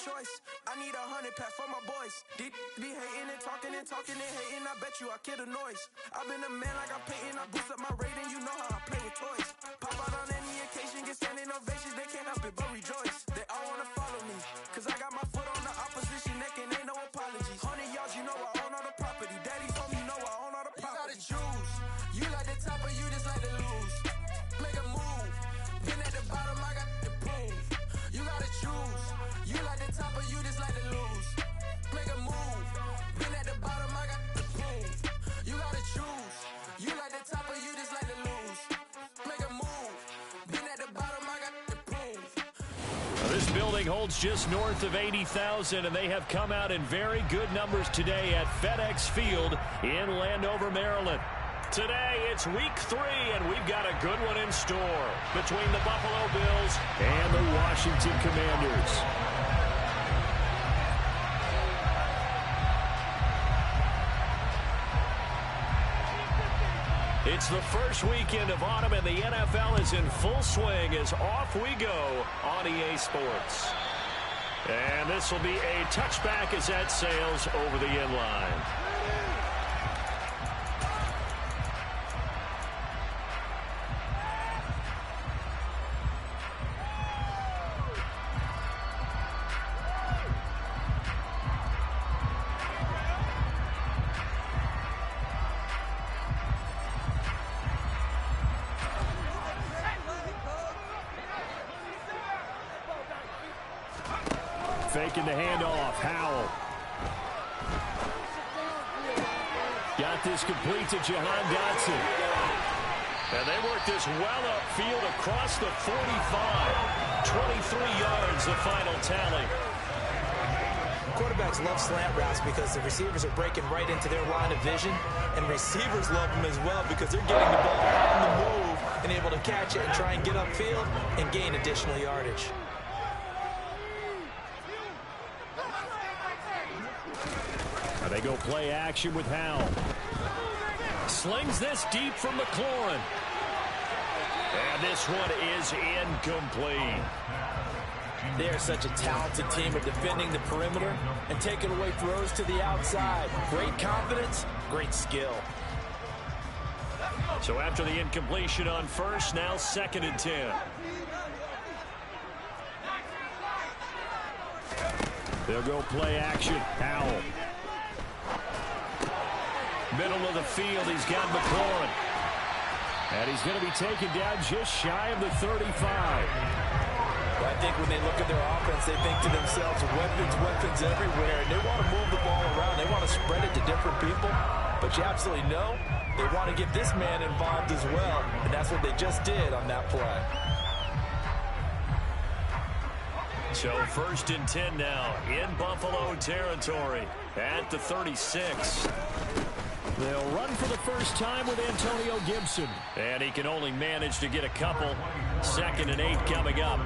choice. I need 100 pack for my boys. Be hating and talking and talking and hating. I bet you I kill the noise. I've been a man like I'm painting. I boost up my rating. You know how I play with toys. Pop out on any occasion, get standing ovations. They can't help it but rejoice. They all wanna follow me, cause I got my foot on the opposition neck and ain't no apologies. 100 yards, you know I own all the property. Daddy told me, you know I own all the property. You gotta choose. You like the top or you just like to lose. Make a move. Been at the bottom, I got to prove. You gotta choose. You like the top or you just like to lose. Make a move. Been at the bottom, I got to prove. You gotta choose. You like the top or you just like to lose. Make a move. Been at the bottom, I got to prove. This building holds just north of 80,000, and they have come out in very good numbers today at FedEx Field in Landover, Maryland. Today, it's week 3, and we've got a good one in store between the Buffalo Bills and the Washington Commanders. It's the first weekend of autumn, and the NFL is in full swing as off we go on EA Sports. And this will be a touchback as that sails over the end line. Faking the handoff. Howell. Got this complete to Jahan Dotson. And they work this well upfield across the 45. 23 yards, the final tally. Quarterbacks love slant routes because the receivers are breaking right into their line of vision, and receivers love them as well because they're getting the ball out on the move and able to catch it and try and get upfield and gain additional yardage. They go play action with Howell. Slings this deep from McLaurin. And this one is incomplete. They are such a talented team at defending the perimeter and taking away throws to the outside. Great confidence, great skill. So after the incompletion on first, now 2nd and 10. They'll go play action. Howell. Middle of the field, he's got McLaurin. And he's going to be taken down just shy of the 35. Well, I think when they look at their offense, they think to themselves, weapons everywhere. And they want to move the ball around. They want to spread it to different people. But you absolutely know they want to get this man involved as well. And that's what they just did on that play. So 1st and 10 now in Buffalo territory at the 36. They'll run for the first time with Antonio Gibson. And he can only manage to get a couple. 2nd and 8 coming up.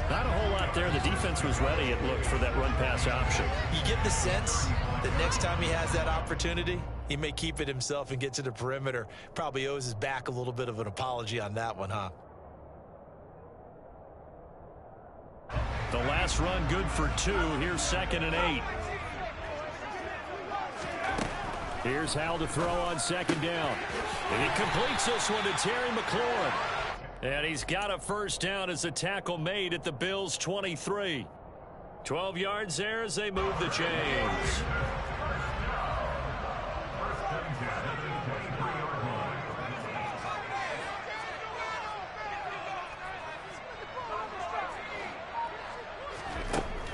Not a whole lot there. The defense was ready, it looked, for that run-pass option. You get the sense that next time he has that opportunity, he may keep it himself and get to the perimeter. Probably owes his back a little bit of an apology on that one, huh? The last run good for 2. Here's 2nd and 8. Here's Howell to throw on 2nd down. And he completes this one to Terry McLaurin. And he's got a first down as the tackle made at the Bills' 23. 12 yards there as they move the chains.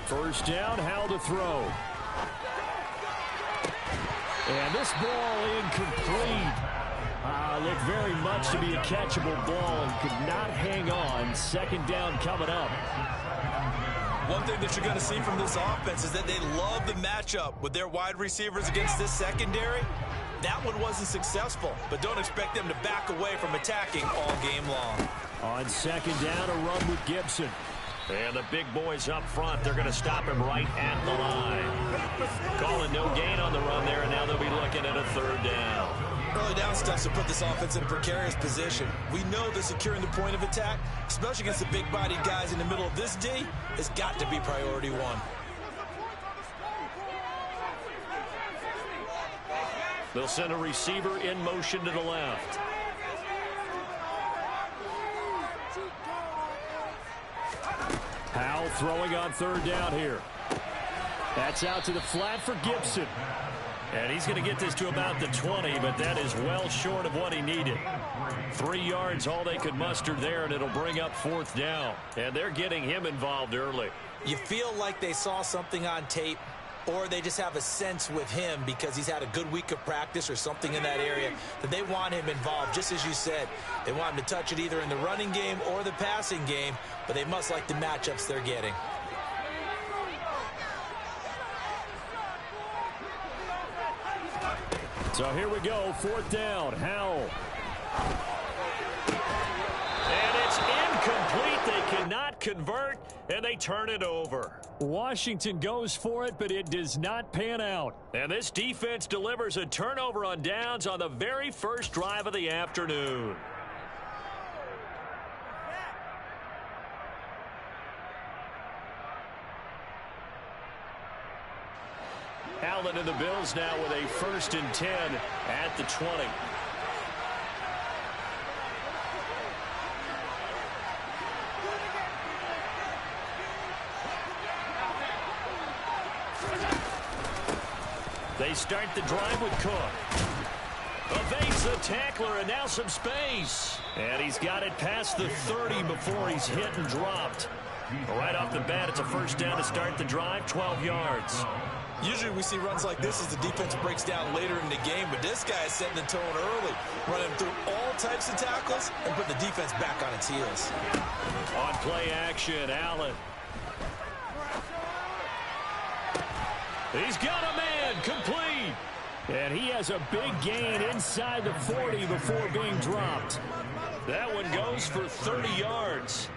First down, Howell to throw. And this ball incomplete. Looked very much to be a catchable ball and could not hang on. 2nd down coming up. One thing that you're going to see from this offense is that they love the matchup with their wide receivers against this secondary. That one wasn't successful, but don't expect them to back away from attacking all game long. On 2nd down, a run with Gibson. And the big boys up front, they're going to stop him right at the line. Calling no gain on the run there, and now they'll be looking at a 3rd down. Early down steps to put this offense in a precarious position. We know that securing the point of attack, especially against the big-bodied guys in the middle of this D, has got to be priority one. They'll send a receiver in motion to the left. Powell throwing on third down here. That's out to the flat for Gibson. And he's going to get this to about the 20, but that is well short of what he needed. 3 yards, all they could muster there, and it'll bring up fourth down. And they're getting him involved early. You feel like they saw something on tape, or they just have a sense with him because he's had a good week of practice or something in that area that they want him involved, just as you said. They want him to touch it either in the running game or the passing game, but they must like the matchups they're getting. So here we go, fourth down, Howell. And it's incomplete. They cannot convert, and they turn it over. Washington goes for it, but it does not pan out. And this defense delivers a turnover on downs on the very first drive of the afternoon. Allen and the Bills now with a 1st and 10 at the 20. They start the drive with Cook. Evades the tackler and now some space. And he's got it past the 30 before he's hit and dropped. Right off the bat, it's a first down to start the drive, 12 yards. Usually we see runs like this as the defense breaks down later in the game, but this guy is setting the tone early, running through all types of tackles and putting the defense back on its heels. On play action, Allen. He's got a man, complete. And he has a big gain inside the 40 before being dropped. That one goes for 30 yards.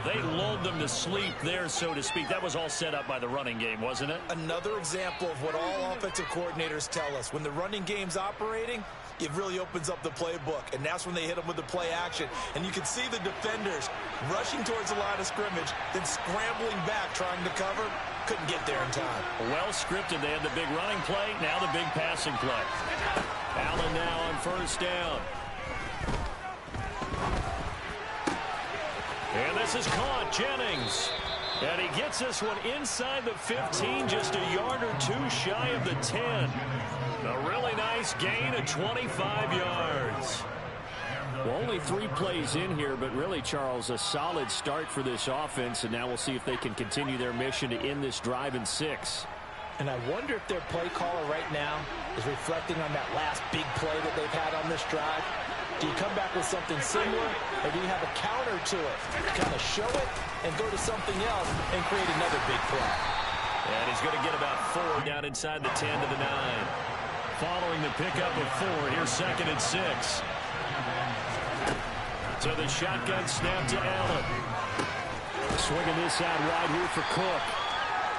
They lulled them to sleep there, so to speak. That was all set up by the running game, wasn't it? Another example of what all offensive coordinators tell us. When the running game's operating, it really opens up the playbook, and that's when they hit them with the play action. And you can see the defenders rushing towards the line of scrimmage, then scrambling back, trying to cover. Couldn't get there in time. Well scripted. They had the big running play, now the big passing play. Allen now on first down. And this is caught, Jennings. And he gets this one inside the 15, just a yard or two shy of the 10. A really nice gain of 25 yards. Well, only 3 plays in here, but really, Charles, a solid start for this offense. And now we'll see if they can continue their mission to end this drive in 6. And I wonder if their play caller right now is reflecting on that last big play that they've had on this drive. Do you come back with something similar, or do you have a counter to it? Kind of show it and go to something else and create another big play. And he's going to get about 4 down inside the 10 to the 9. Following the pickup of 4, here's 2nd and 6. So the shotgun snap to Allen. Swinging this out wide here for Cook.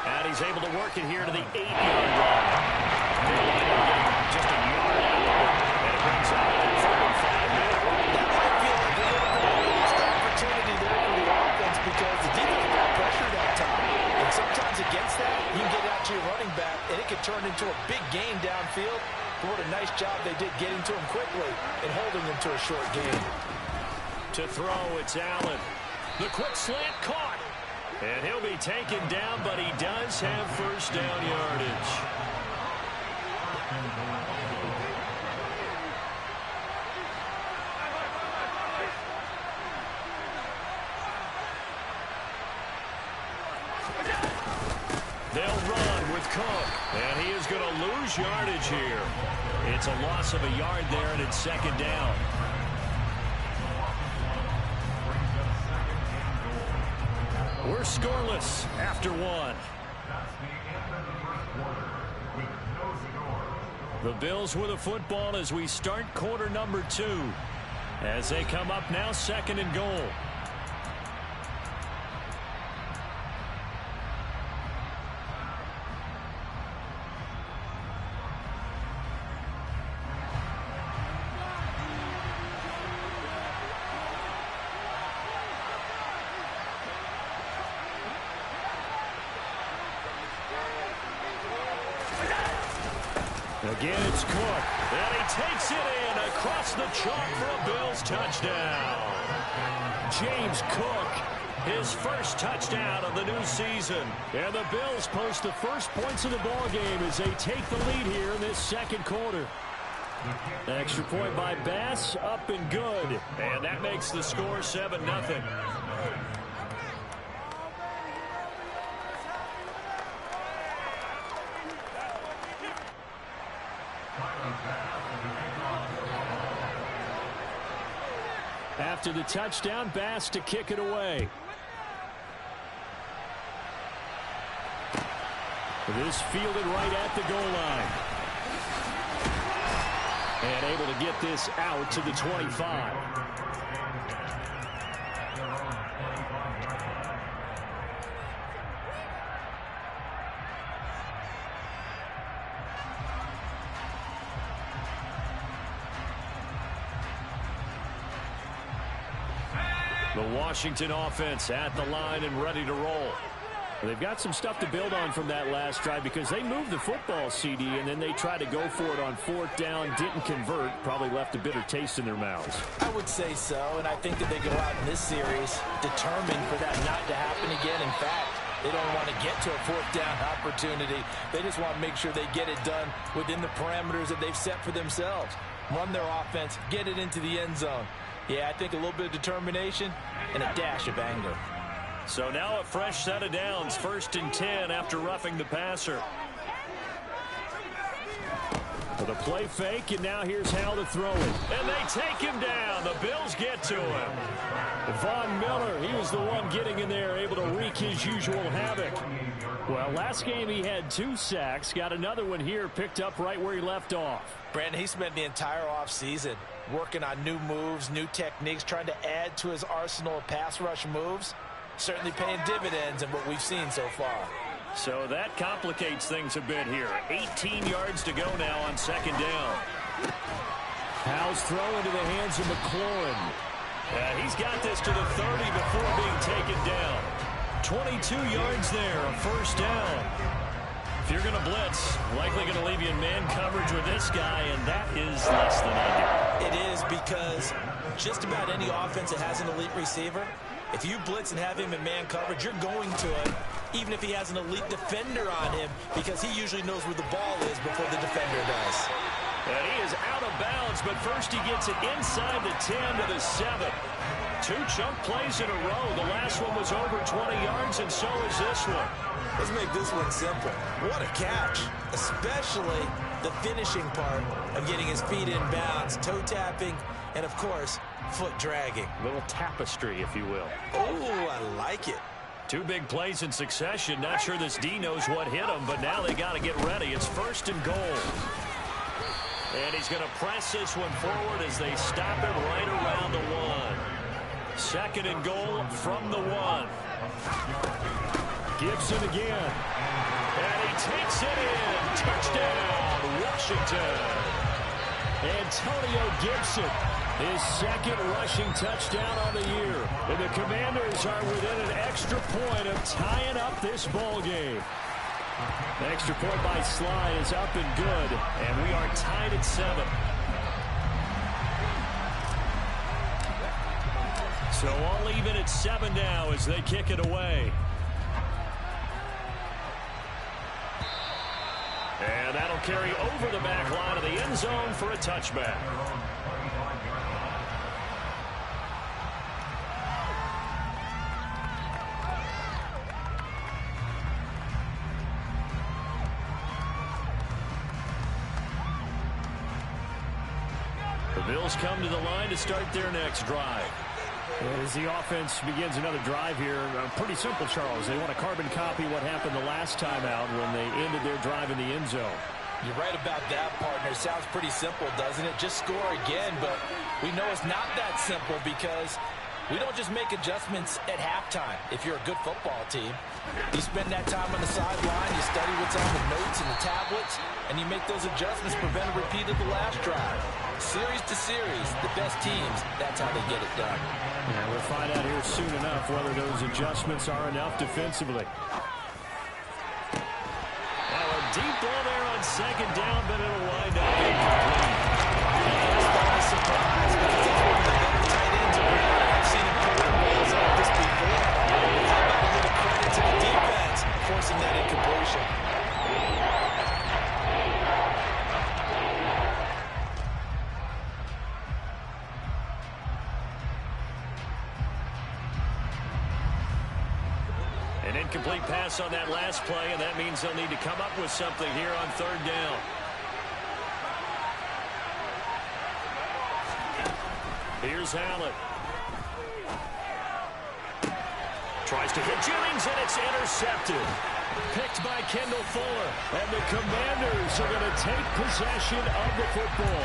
And he's able to work it here to the 8-yard line. They wind up getting just a yard out of it. And it brings out a 35 minute. That might feel like a little bit of a missed opportunity there for the offense because the defense got pressure that time. And sometimes against that, you can get out to your running back, and it can turn into a big gain downfield. But what a nice job they did getting to him quickly and holding him to a short gain. To throw, it's Allen. The quick slant caught. And he'll be taken down, but he does have first down yardage. They'll run with Cook, and he is going to lose yardage here. It's a loss of a yard there, and it's 2nd down. We're scoreless after 1. The Bills with a football as we start quarter number 2. As they come up now, 2nd and goal. Again, it's Cook. And he takes it in across the chalk for a Bills touchdown. James Cook, his first touchdown of the new season. And the Bills post the first points of the ball game as they take the lead here in this second quarter. Extra point by Bass, up and good. And that makes the score 7-0. After the touchdown, Bass to kick it away. This fielded right at the goal line. And able to get this out to the 25. The Washington offense at the line and ready to roll. They've got some stuff to build on from that last drive because they moved the football, CD, and then they tried to go for it on fourth down, didn't convert, probably left a bitter taste in their mouths. I would say so, and I think that they go out in this series determined for that not to happen again. In fact, they don't want to get to a fourth down opportunity. They just want to make sure they get it done within the parameters that they've set for themselves. Run their offense, get it into the end zone. Yeah, I think a little bit of determination and a dash of anger. So now a fresh set of downs, 1st and 10 after roughing the passer. With a play fake, and now here's how to throw it. And they take him down. The Bills get to him. Von Miller, he was the one getting in there, able to wreak his usual havoc. Well, last game he had 2 sacks. Got another one here, picked up right where he left off. Brandon, he spent the entire offseason working on new moves, new techniques, trying to add to his arsenal of pass rush moves. Certainly paying dividends in what we've seen so far. So that complicates things a bit here. 18 yards to go now on 2nd down. Howell's throw into the hands of McLaurin. He's got this to the 30 before being taken down. 22 yards there, a 1st down. If you're going to blitz, likely going to leave you in man coverage with this guy, and that is less than ideal. It is, because just about any offense that has an elite receiver, if you blitz and have him in man coverage, you're going to it, even if he has an elite defender on him, because he usually knows where the ball is before the defender does. And he is out of bounds, but first he gets it inside the 10 to the 7. 2 chunk plays in a row. The last one was over 20 yards, and so is this one. Let's make this one simple. What a catch, especially the finishing part of getting his feet in bounds, toe tapping, and, of course, foot dragging. A little tapestry, if you will. Oh, I like it. 2 big plays in succession. Not sure this D knows what hit him, but now they got to get ready. It's 1st and goal. And he's going to press this one forward as they stop it right around the 1. 2nd and goal from the 1. Gibson again. And he takes it in. Touchdown, Washington. Antonio Gibson, his 2nd rushing touchdown on the year. And the Commanders are within an extra point of tying up this ball game. The extra point by Sly is up and good, and we are tied at 7. So all even at 7 now as they kick it away. And that'll carry over the back line of the end zone for a touchback. The Bills come to the line to start their next drive. As the offense begins another drive here, pretty simple, Charles. They want to carbon copy what happened the last time out when they ended their drive in the end zone. You're right about that, partner. Sounds pretty simple, doesn't it? Just score again, but we know it's not that simple because we don't just make adjustments at halftime. If you're a good football team, you spend that time on the sideline, you study what's on the notes and the tablets, and you make those adjustments, prevent a repeat of the last drive. Series to series, the best teams, that's how they get it done. Yeah, we'll find out here soon enough whether those adjustments are enough defensively. Now a deep ball there on on second down, but it'll wind up incomplete. That's not a surprise, because he's one of the better tight ends around. I've seen him pull in balls like this before. How about a little credit to the defense forcing that incompletion? An incomplete pass on that last play, and that means they'll need to come up with something here on third down. Here's Allen. Tries to hit Jennings, and it's intercepted. Picked by Kendall Fuller. And the Commanders are going to take possession of the football.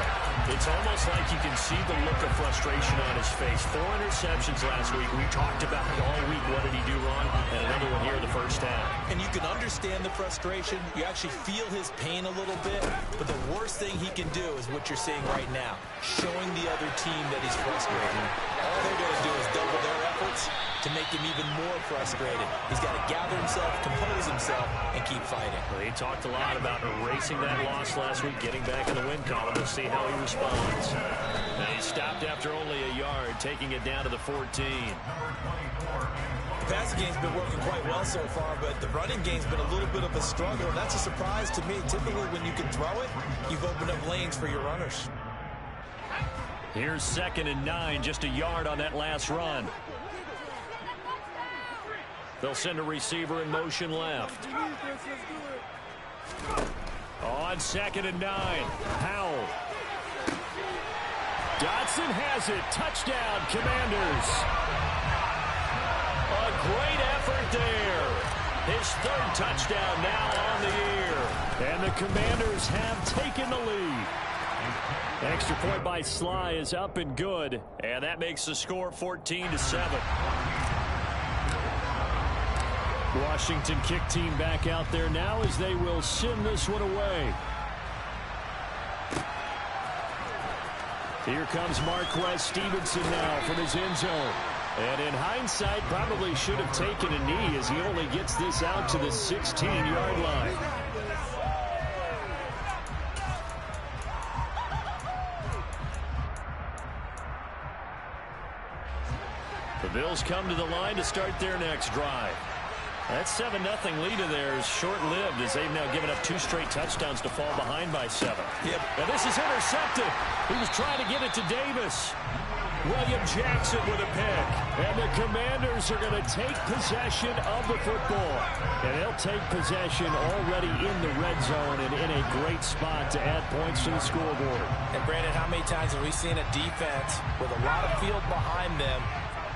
It's almost like you can see the look of frustration on his face. 4 interceptions last week. We talked about it all week. What did he do wrong? And another one here in the first half. And you can understand the frustration. You actually feel his pain a little bit. But the worst thing he can do is what you're seeing right now, showing the other team that he's frustrated. All they're going to do is double their efforts to make him even more frustrated. He's got to gather himself, compose himself, and keep fighting. Well, he talked a lot about erasing that loss last week, getting back in the win column. We'll see how he responds. And he stopped after only a yard, taking it down to the 14. The passing game's been working quite well so far, but the running game's been a little bit of a struggle, and that's a surprise to me. Typically, when you can throw it, you've opened up lanes for your runners. Here's 2nd and 9, just a yard on that last run. They'll send a receiver in motion left. On 2nd and 9, Howell. Dotson has it. Touchdown, Commanders. A great effort there. His 3rd touchdown now on the year. And the Commanders have taken the lead. Extra point by Sly is up and good. And that makes the score 14-7. Washington kick team back out there now as they will send this one away. Here comes Marquez Stevenson now from his end zone. And in hindsight, probably should have taken a knee as he only gets this out to the 16-yard line. The Bills come to the line to start their next drive. That 7-0 lead of theirs short-lived as they've now given up 2 straight touchdowns to fall behind by 7. Yep. And this is intercepted. He was trying to get it to Davis. William Jackson with a pick. And the Commanders are going to take possession of the football. And they'll take possession already in the red zone and in a great spot to add points to the scoreboard. And Brandon, how many times have we seen a defense with a lot of field behind them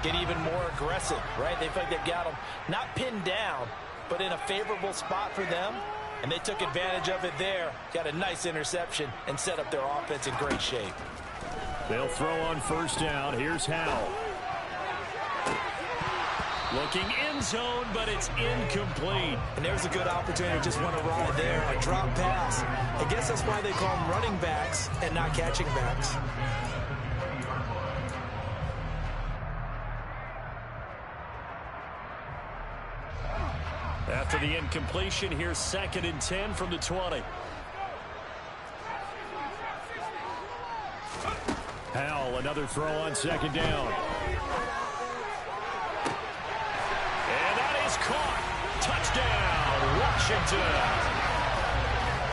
get even more aggressive, right? They feel like they've got them not pinned down, but in a favorable spot for them, and they took advantage of it there. Got a nice interception and set up their offense in great shape. They'll throw on first down. Here's Howell. Looking end zone, but it's incomplete. And there's a good opportunity to just want to ride there, a drop pass. I guess that's why they call them running backs and not catching backs. After the incompletion, here's 2nd and 10 from the 20. Howell, another throw on 2nd down. And that is caught. Touchdown, Washington.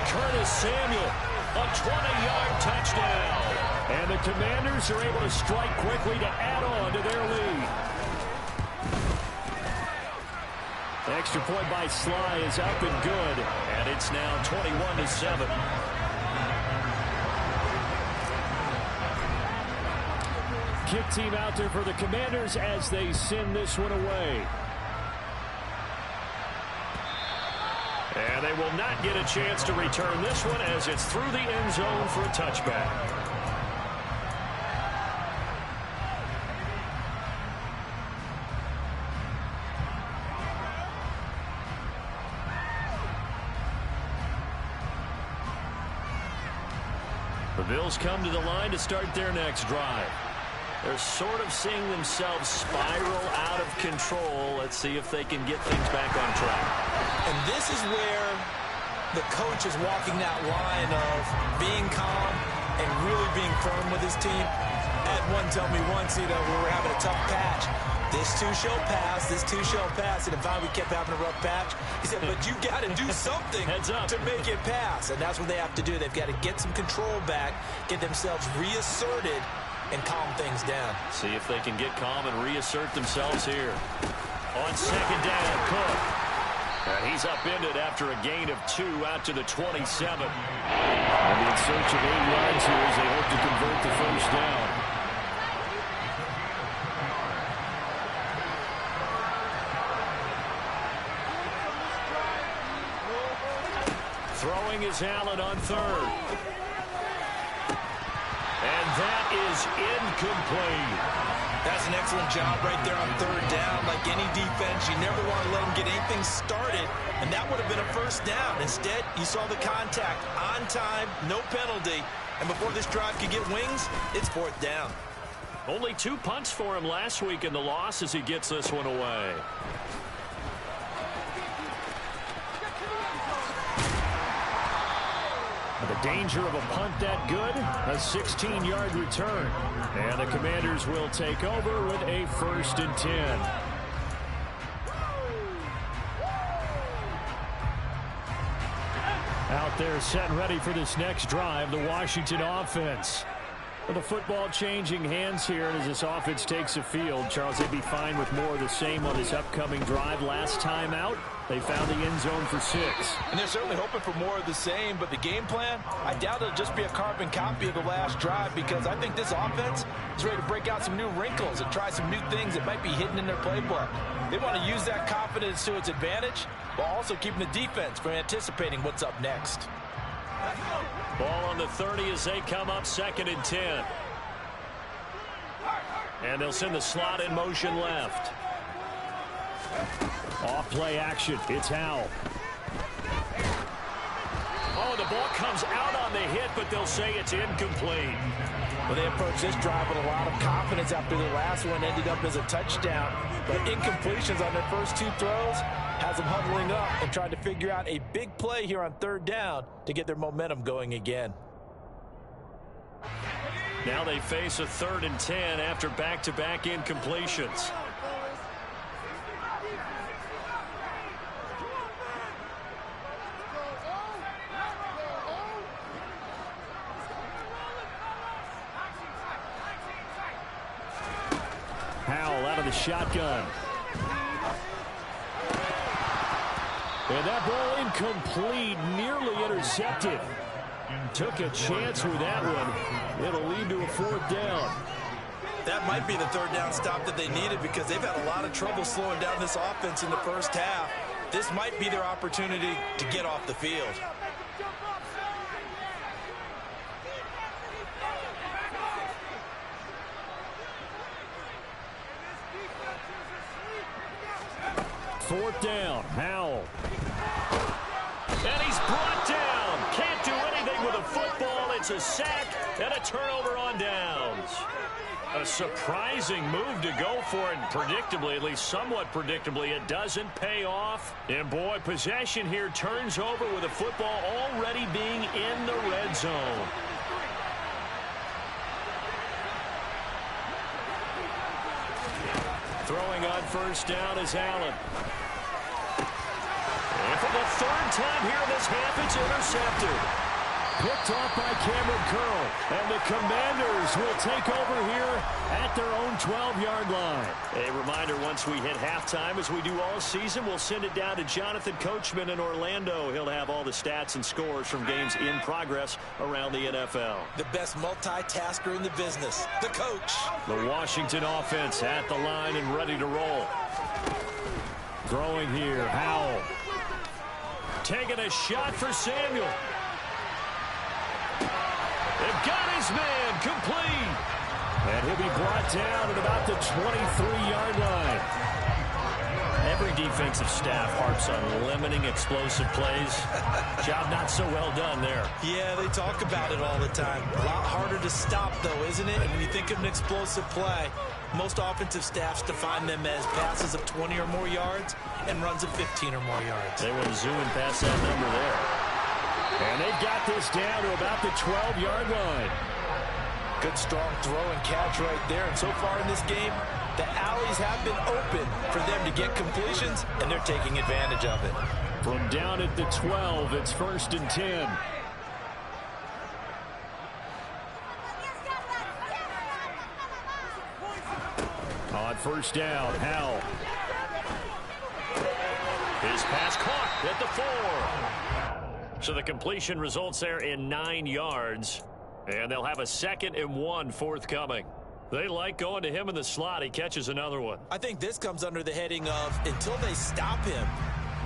Curtis Samuel, a 20-yard touchdown. And the Commanders are able to strike quickly to add on to their lead. Extra point by Sly is up and good, and it's now 21-7. Kick team out there for the Commanders as they send this one away. And they will not get a chance to return this one as it's through the end zone for a touchback. The Bills come to the line to start their next drive. They're sort of seeing themselves spiral out of control. Let's see if they can get things back on track. And this is where the coach is walking that line of being calm and really being firm with his team. I had one tell me once, we were having a tough patch. This too shall pass, this too shall pass. And if we kept having a rough patch, he said, but you got to do something to make it pass. And that's what they have to do. They've got to get some control back, get themselves reasserted, and calm things down. See if they can get calm and reassert themselves here. On second down, Cook. And he's upended after a gain of 2 out to the 27. And in search of 8 yards here as they hope to convert the first down. Throwing is Allen on third. And that is incomplete. That's an excellent job right there on third down. Like any defense, you never want to let them get anything started, and that would have been a first down. Instead, you saw the contact on time, no penalty, and before this drive could get wings, it's fourth down. Only 2 punts for him last week in the loss as he gets this one away. The danger of a punt that good, a 16-yard return. And the Commanders will take over with a 1st and 10. Out there set and ready for this next drive, the Washington offense. With the football changing hands here as this offense takes the field. Charles, they'd be fine with more of the same on this upcoming drive. Last time out, they found the end zone for 6. And they're certainly hoping for more of the same, but the game plan, I doubt it'll just be a carbon copy of the last drive, because I think this offense is ready to break out some new wrinkles and try some new things that might be hidden in their playbook. They want to use that confidence to its advantage while also keeping the defense from anticipating what's up next. Ball on the 30 as they come up 2nd and 10. And they'll send the slot in motion left. Off play action. It's Howell. Oh, the ball comes out on the hit, but they'll say it's incomplete. Well, they approached this drive with a lot of confidence after the last one ended up as a touchdown. But incompletions on their first 2 throws has them huddling up and trying to figure out a big play here on third down to get their momentum going again. Now they face a 3rd and 10 after back-to-back incompletions. Howell out of the shotgun. And that ball incomplete, nearly intercepted. Took a chance with that one. It'll lead to a 4th down. That might be the 3rd down stop that they needed, because they've had a lot of trouble slowing down this offense in the first half. This might be their opportunity to get off the field. Fourth down, Howell. And he's brought down. Can't do anything with a football. It's a sack and a turnover on downs. A surprising move to go for it, and predictably, at least somewhat predictably, it doesn't pay off. And boy, possession here turns over with a football already being in the red zone. Throwing on first down is Allen. And for the 3rd time here in this half, it's intercepted. Picked off by Cameron Curl. And the Commanders will take over here at their own 12-yard line. A reminder, once we hit halftime, as we do all season, we'll send it down to Jonathan Coachman in Orlando. He'll have all the stats and scores from games in progress around the NFL. The best multitasker in the business, the coach. The Washington offense at the line and ready to roll. Throwing here, Howell. Taking a shot for Samuel. They've got his man complete. And he'll be brought down at about the 23-yard line. Every defensive staff harps on limiting explosive plays. Job not so well done there. Yeah, they talk about it all the time. A lot harder to stop, though, isn't it? And when you think of an explosive play, most offensive staffs define them as passes of 20 or more yards and runs of 15 or more yards. They went zooming past that number there. And they've got this down to about the 12-yard line. Good strong throw and catch right there. And so far in this game, the alleys have been open for them to get completions, and they're taking advantage of it. From down at the 12, it's 1st and 10. On 1st down, Howell. His pass caught at the 4. So the completion results there in 9 yards. And they'll have a 2nd and 1 forthcoming. They like going to him in the slot. He catches another one. I think this comes under the heading of until they stop him,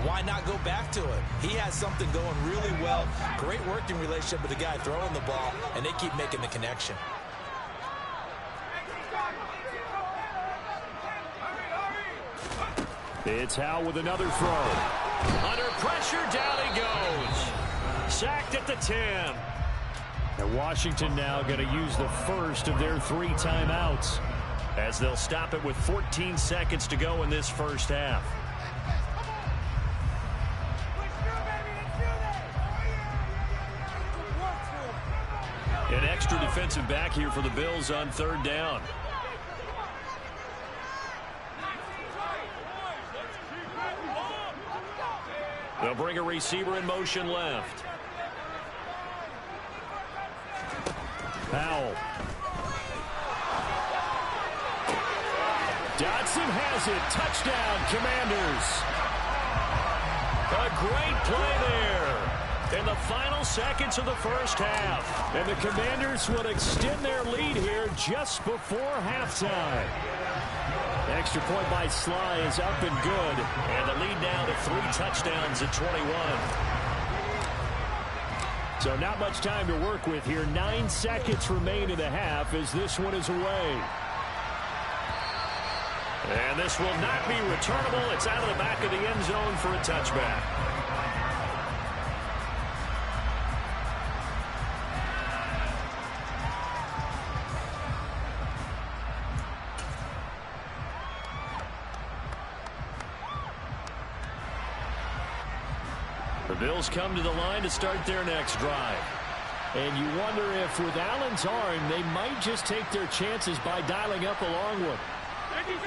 why not go back to him? He has something going really well. Great working relationship with the guy throwing the ball, and they keep making the connection. It's Howell with another throw. Under pressure, down he goes. Sacked at the 10. And Washington now going to use the first of their 3 timeouts, as they'll stop it with 14 seconds to go in this first half. An extra defensive back here for the Bills on 3rd down. They'll bring a receiver in motion left. Howell. Dodson has it. Touchdown, Commanders. A great play there in the final seconds of the first half. And the Commanders will extend their lead here just before halftime. The extra point by Sly is up and good. And the lead now to 3 touchdowns at 21. So not much time to work with here. 9 seconds remain in the half as this one is away. And this will not be returnable. It's out of the back of the end zone for a touchback. The Bills come to the line to start their next drive. And you wonder if with Allen's arm, they might just take their chances by dialing up a long one. 56.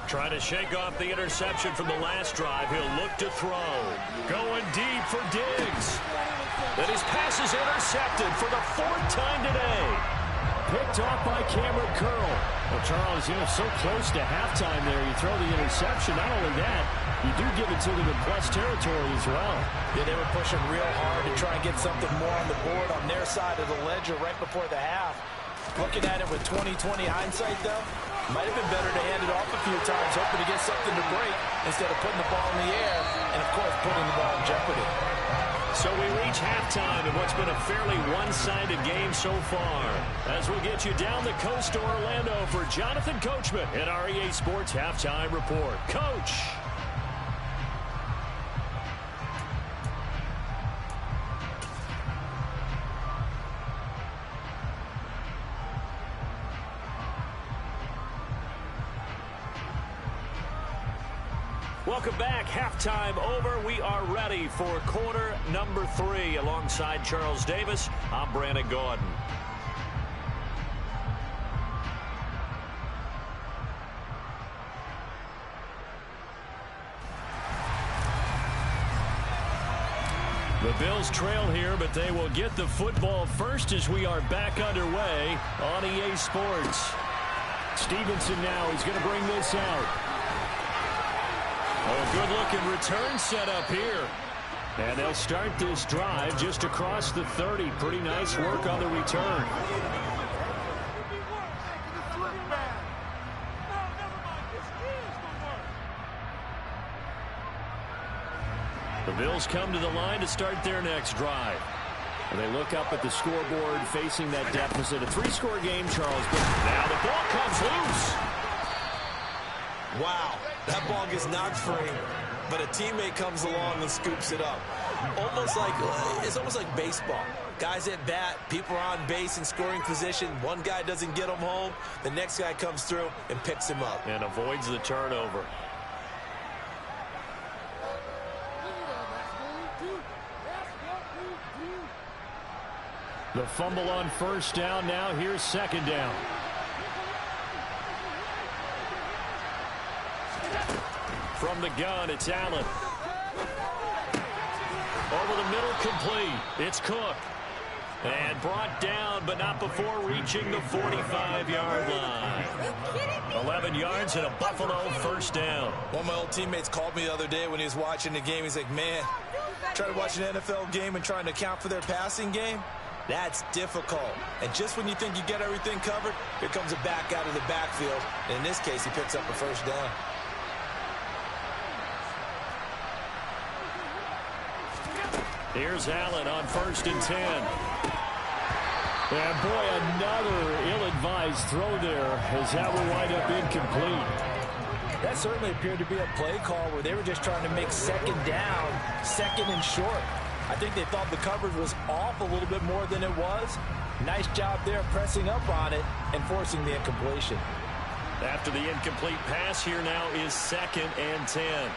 Trying to shake off the interception from the last drive. He'll look to throw. Going deep for Diggs. Then his pass is intercepted for the 4th time today. Picked off by Cameron Curl. Well, Charles, so close to halftime there. You throw the interception. Not only that, you do give it to them in plus territory as well. Yeah, they were pushing real hard to try and get something more on the board on their side of the ledger right before the half. Looking at it with 20/20 hindsight, though, might have been better to hand it off a few times, hoping to get something to break instead of putting the ball in the air and, of course, putting the ball in jeopardy. So we reach halftime in what's been a fairly one-sided game so far. As we'll get you down the coast to Orlando for Jonathan Coachman at our EA Sports Halftime Report. Coach. Welcome back. Halftime over. We are ready for quarter number 3. Alongside Charles Davis, I'm Brandon Gordon. The Bills trail here, but they will get the football first as we are back underway on EA Sports. Stevenson now, he's going to bring this out. Oh, good-looking return set up here. And they'll start this drive just across the 30. Pretty nice work on the return. The Bills come to the line to start their next drive. And they look up at the scoreboard facing that deficit. A 3-score game, Charles. But now the ball comes loose. Wow, that ball gets knocked free, but a teammate comes along and scoops it up. It's almost like baseball. Guys at bat, people are on base in scoring position. One guy doesn't get him home. The next guy comes through and picks him up. And avoids the turnover. The fumble on first down. Now here's second down. From the gun, it's Allen. Over the middle, complete. It's Cook. And brought down, but not before reaching the 45-yard line. 11 yards and a Buffalo first down. One of my old teammates called me the other day when he was watching the game. He's like, man, trying to watch an NFL game and trying to account for their passing game, that's difficult. And just when you think you get everything covered, here comes a back out of the backfield. And in this case, he picks up a first down. Here's Allen on 1st and 10. And boy, another ill-advised throw there as that will wind up incomplete. That certainly appeared to be a play call where they were just trying to make second down, second and short. I think they thought the coverage was off a little bit more than it was. Nice job there pressing up on it and forcing the incompletion. After the incomplete pass, here now is 2nd and 10.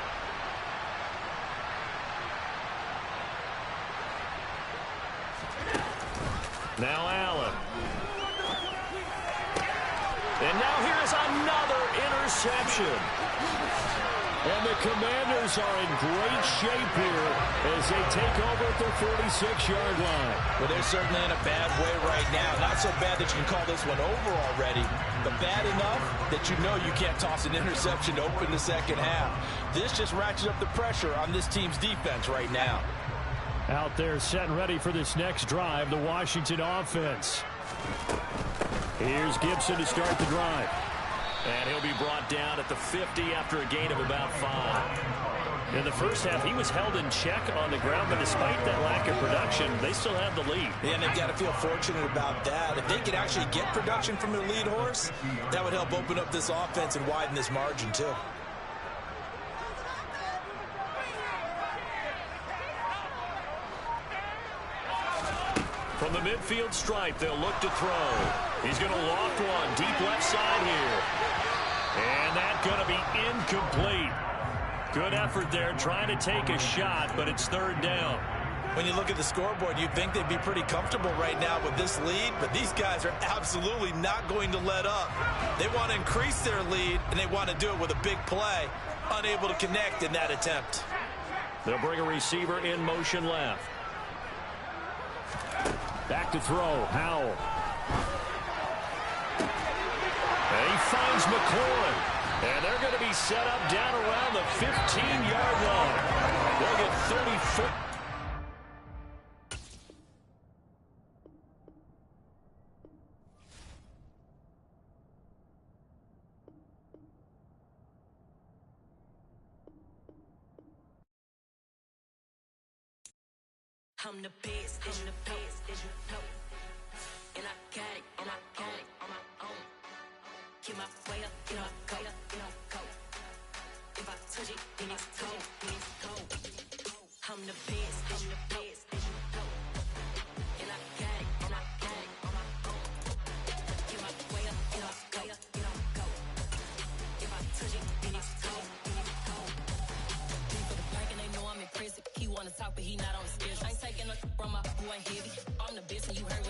Now Allen. And now here's another interception. And the Commanders are in great shape here as they take over at their 46-yard line. Well, they're certainly in a bad way right now. Not so bad that you can call this one over already, but bad enough that you know you can't toss an interception to open the second half. This just ratchets up the pressure on this team's defense right now. Out there set and ready for this next drive, the Washington offense. Here's Gibson to start the drive. And he'll be brought down at the 50 after a gain of about 5. In the first half, he was held in check on the ground, but despite that lack of production, they still have the lead. And they've got to feel fortunate about that. If they could actually get production from their lead horse, that would help open up this offense and widen this margin too. From the midfield stripe, they'll look to throw. He's going to loft one deep left side here. And that's going to be incomplete. Good effort there trying to take a shot, but it's 3rd down. When you look at the scoreboard, you'd think they'd be pretty comfortable right now with this lead, but these guys are absolutely not going to let up. They want to increase their lead, and they want to do it with a big play. Unable to connect in that attempt. They'll bring a receiver in motion left. Back to throw, Howell. And he finds McLaurin. And they're going to be set up down around the 15-yard line. They'll get 34. I'm the best, as you know, and I got it, on my own. Get my way up, go. If I touch it, then it's cold. I'm the best, as you know, and I got it, on my own. Get my way up, go. If I touch it, then it's cold. For the park and they know I'm impressive. He wanna talk, but he not on the schedule. I ain't taking no from my boy heavy. I'm the best and you heard